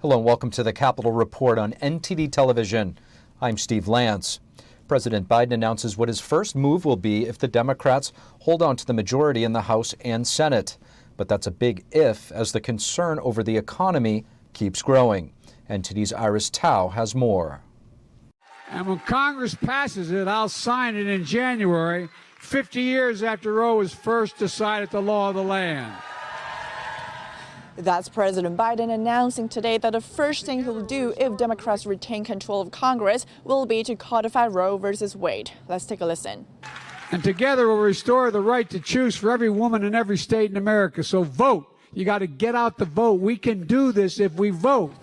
Hello and welcome to the Capitol Report on NTD Television. I'm Steve Lance. President Biden announces what his first move will be if the Democrats hold on to the majority in the House and Senate. But that's a big if, as the concern over the economy keeps growing. NTD's Iris Tao has more. And when Congress passes it, I'll sign it in January, 50 years after Roe was first decided the law of the land. That's President Biden announcing today that the first thing he'll do if Democrats retain control of Congress will be to codify Roe versus Wade. Let's take a listen. And together we'll restore the right to choose for every woman in every state in America. So vote. You got to get out the vote. We can do this if we vote.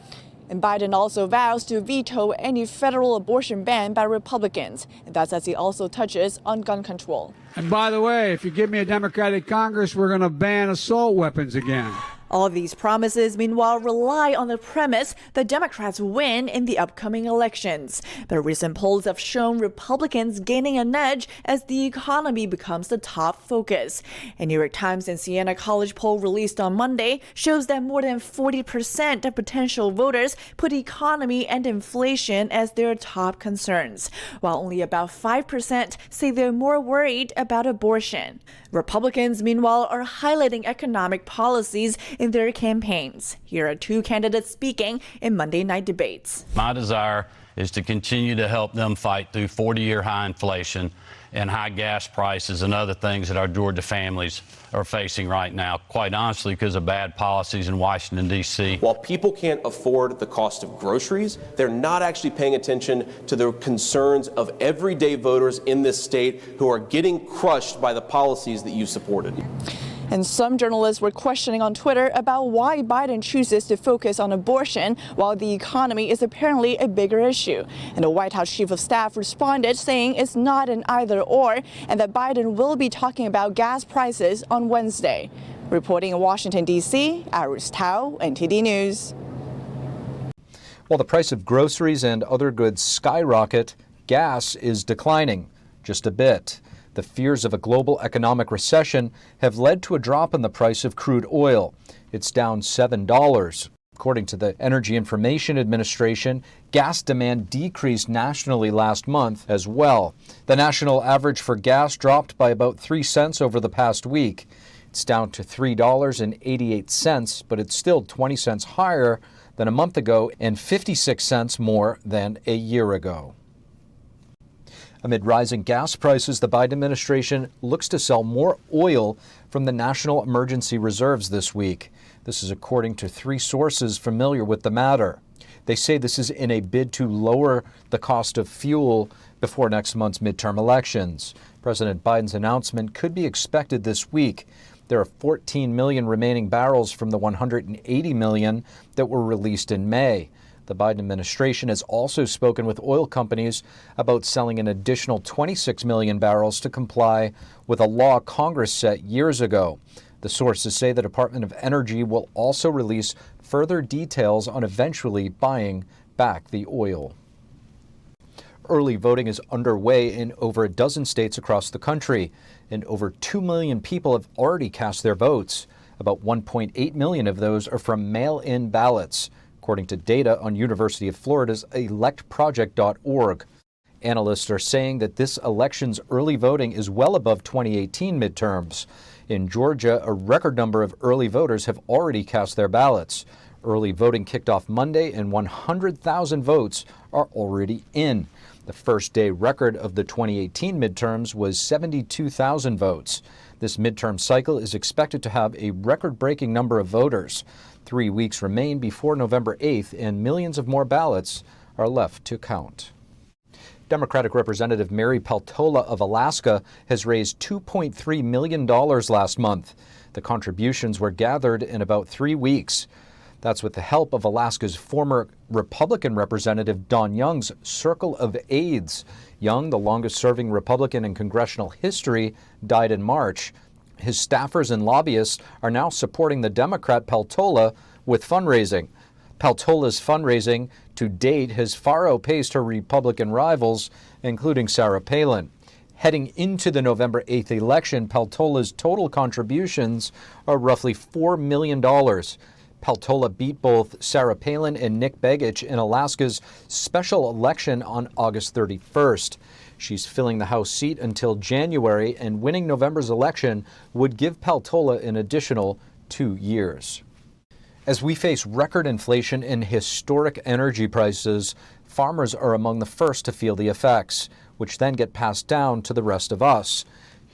And Biden also vows to veto any federal abortion ban by Republicans. And that's as he also touches on gun control. And by the way, if you give me a Democratic Congress, we're going to ban assault weapons again. All of these promises, meanwhile, rely on the premise that Democrats win in the upcoming elections. But recent polls have shown Republicans gaining an edge as the economy becomes the top focus. A New York Times and Siena College poll released on Monday shows that more than 40% of potential voters put economy and inflation as their top concerns, while only about 5% say they're more worried about abortion. Republicans, meanwhile, are highlighting economic policies in their campaigns. Here are two candidates speaking in Monday night debates. My desire is to continue to help them fight through 40-year high inflation and high gas prices and other things that our Georgia families are facing right now, quite honestly, because of bad policies in Washington, D.C. While people can't afford the cost of groceries, they're not actually paying attention to the concerns of everyday voters in this state who are getting crushed by the policies that you supported. And some journalists were questioning on Twitter about why Biden chooses to focus on abortion while the economy is apparently a bigger issue. And the White House Chief of Staff responded saying it's not an either or and that Biden will be talking about gas prices on Wednesday. Reporting in Washington, D.C., Iris Tao, NTD News. While the price of groceries and other goods skyrocket, gas is declining just a bit. The fears of a global economic recession have led to a drop in the price of crude oil. It's down $7. According to the Energy Information Administration, gas demand decreased nationally last month as well. The national average for gas dropped by about 3 cents over the past week. It's down to $3.88, but it's still 20 cents higher than a month ago and 56 cents more than a year ago. Amid rising gas prices, the Biden administration looks to sell more oil from the National Emergency Reserves this week. This is according to 3 sources familiar with the matter. They say this is in a bid to lower the cost of fuel before next month's midterm elections. President Biden's announcement could be expected this week. There are 14 million remaining barrels from the 180 million that were released in May. The Biden administration has also spoken with oil companies about selling an additional 26 million barrels to comply with a law Congress set years ago. The sources say the Department of Energy will also release further details on eventually buying back the oil. Early voting is underway in over a dozen states across the country, and over 2 million people have already cast their votes. About 1.8 million of those are from mail-in ballots, according to data on University of Florida's electproject.org. Analysts are saying that this election's early voting is well above 2018 midterms. In Georgia, a record number of early voters have already cast their ballots. Early voting kicked off Monday, and 100,000 votes are already in. The first day record of the 2018 midterms was 72,000 votes. This midterm cycle is expected to have a record-breaking number of voters. 3 weeks remain before November 8th, and millions of more ballots are left to count. Democratic Representative Mary Peltola of Alaska has raised $2.3 million last month. The contributions were gathered in about 3 weeks. That's with the help of Alaska's former Republican Representative Don Young's Circle of Aides. Young, the longest-serving Republican in congressional history, died in March. His staffers and lobbyists are now supporting the Democrat Peltola with fundraising. Peltola's fundraising to date has far outpaced her Republican rivals, including Sarah Palin. Heading into the November 8th election, Peltola's total contributions are roughly $4 million. Peltola beat both Sarah Palin and Nick Begich in Alaska's special election on August 31st. She's filling the House seat until January, and winning November's election would give Peltola an additional 2 years. As we face record inflation and historic energy prices, farmers are among the first to feel the effects, which then get passed down to the rest of us.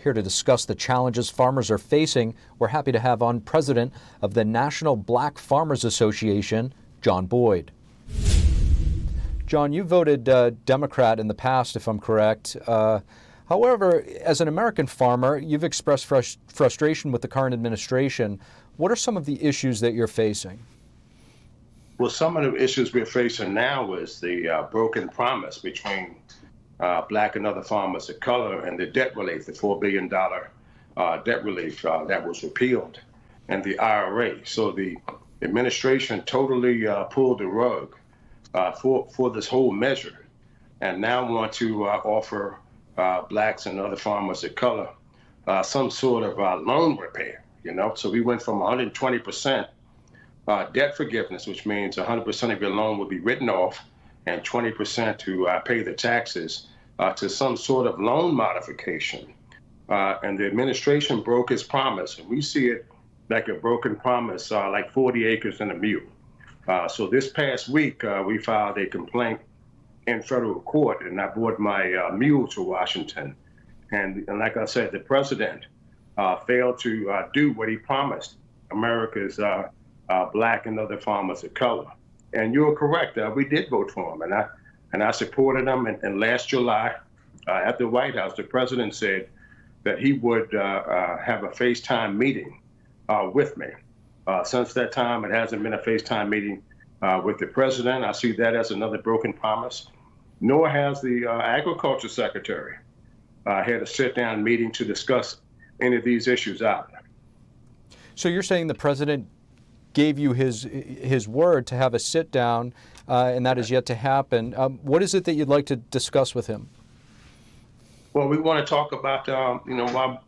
Here to discuss the challenges farmers are facing, we're happy to have on President of the National Black Farmers Association, John Boyd. John, you voted Democrat in the past, if I'm correct. However, as an American farmer, you've expressed frustration with the current administration. What are some of the issues that you're facing? Well, some of the issues we're facing now is the broken promise between Black and other farmers of color and the debt relief, the $4 billion debt relief that was repealed, and the IRA. So the administration totally pulled the rug for this whole measure, and now want to offer Blacks and other farmers of color some sort of loan repair. So we went from 120% debt forgiveness, which means 100% of your loan will be written off and 20% to pay the taxes, to some sort of loan modification. And the administration broke its promise, and we see it like a broken promise, like 40 acres and a mule. So this past week, we filed a complaint in federal court, and I brought my mule to Washington. And like I said, the president failed to do what he promised America's Black and other farmers of color. And you're correct, we did vote for him, and I supported him. And last July, at the White House, the president said that he would have a FaceTime meeting with me. Since that time, it hasn't been a FaceTime meeting with the president. I see that as another broken promise. Nor has the agriculture secretary had a sit-down meeting to discuss any of these issues out. So you're saying the president gave you his word to have a sit-down, and that is yet to happen. What is it that you'd like to discuss with him? Well, we want to talk about, why,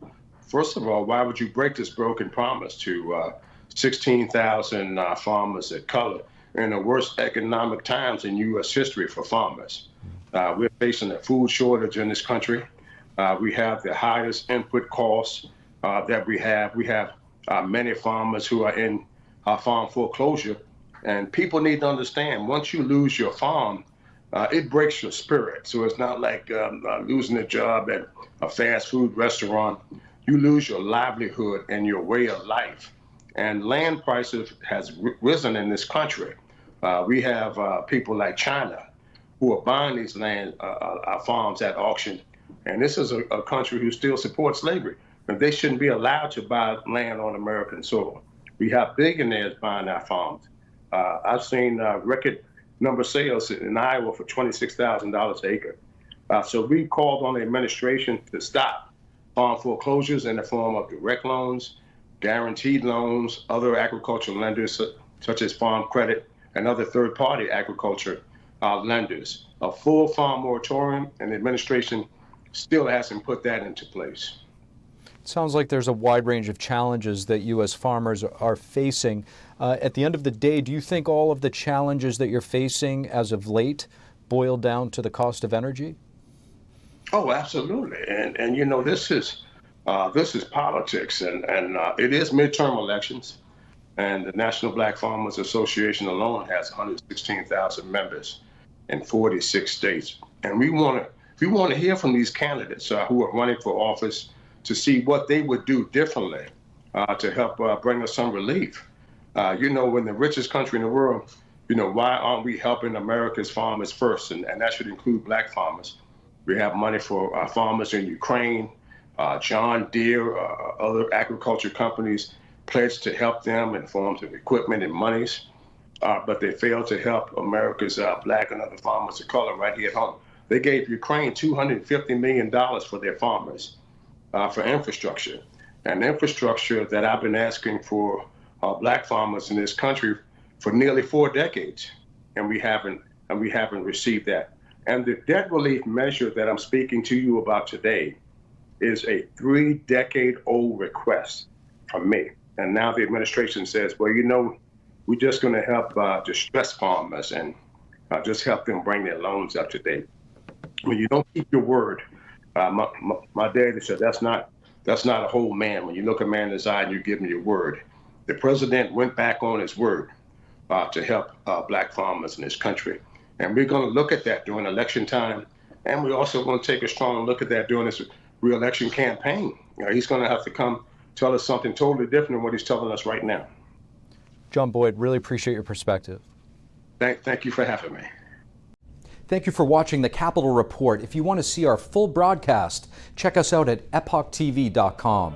first of all, why would you break this broken promise to 16,000 farmers of color in the worst economic times in U.S. history for farmers? We're facing a food shortage in this country. We have the highest input costs that we have. We have many farmers who are in farm foreclosure. And people need to understand, once you lose your farm, it breaks your spirit. So it's not like losing a job at a fast food restaurant. You lose your livelihood and your way of life. And land prices has risen in this country. We have people like China who are buying these land farms at auction. And this is a country who still supports slavery. But they shouldn't be allowed to buy land on American soil. We have billionaires buying our farms. I've seen record number sales in Iowa for $26,000 an acre. So we called on the administration to stop farm foreclosures in the form of direct loans, guaranteed loans, other agricultural lenders such as Farm Credit and other third-party agriculture lenders. A full farm moratorium, and the administration still hasn't put that into place. It sounds like there's a wide range of challenges that you as farmers are facing. At the end of the day, do you think all of the challenges that you're facing as of late boil down to the cost of energy? Oh, absolutely. And this is politics, and it is midterm elections. And the National Black Farmers Association alone has 116,000 members in 46 states. And we want to hear from these candidates who are running for office to see what they would do differently to help bring us some relief. When the richest country in the world, why aren't we helping America's farmers first? And that should include Black farmers. We have money for farmers in Ukraine. John Deere, other agriculture companies pledged to help them in forms of equipment and monies, but they failed to help America's Black and other farmers of color right here at home. They gave Ukraine $250 million for their farmers for infrastructure, and infrastructure that I've been asking for Black farmers in this country for nearly 4 decades, and we haven't received that. And the debt relief measure that I'm speaking to you about today is a 3-decade-old request from me. And now the administration says, well, We're just going to help distressed farmers and just help them bring their loans up to date. When you don't keep your word, my daddy said that's not a whole man. When you look a man in his eye and you give him your word, the president went back on his word to help black farmers in this country, and we're going to look at that during election time, and we're also going to take a strong look at that during this re-election campaign. He's going to have to come tell us something totally different than what he's telling us right now. John Boyd, really appreciate your perspective. Thank you for having me. Thank you for watching the Capitol Report. If you want to see our full broadcast, check us out at epochtv.com.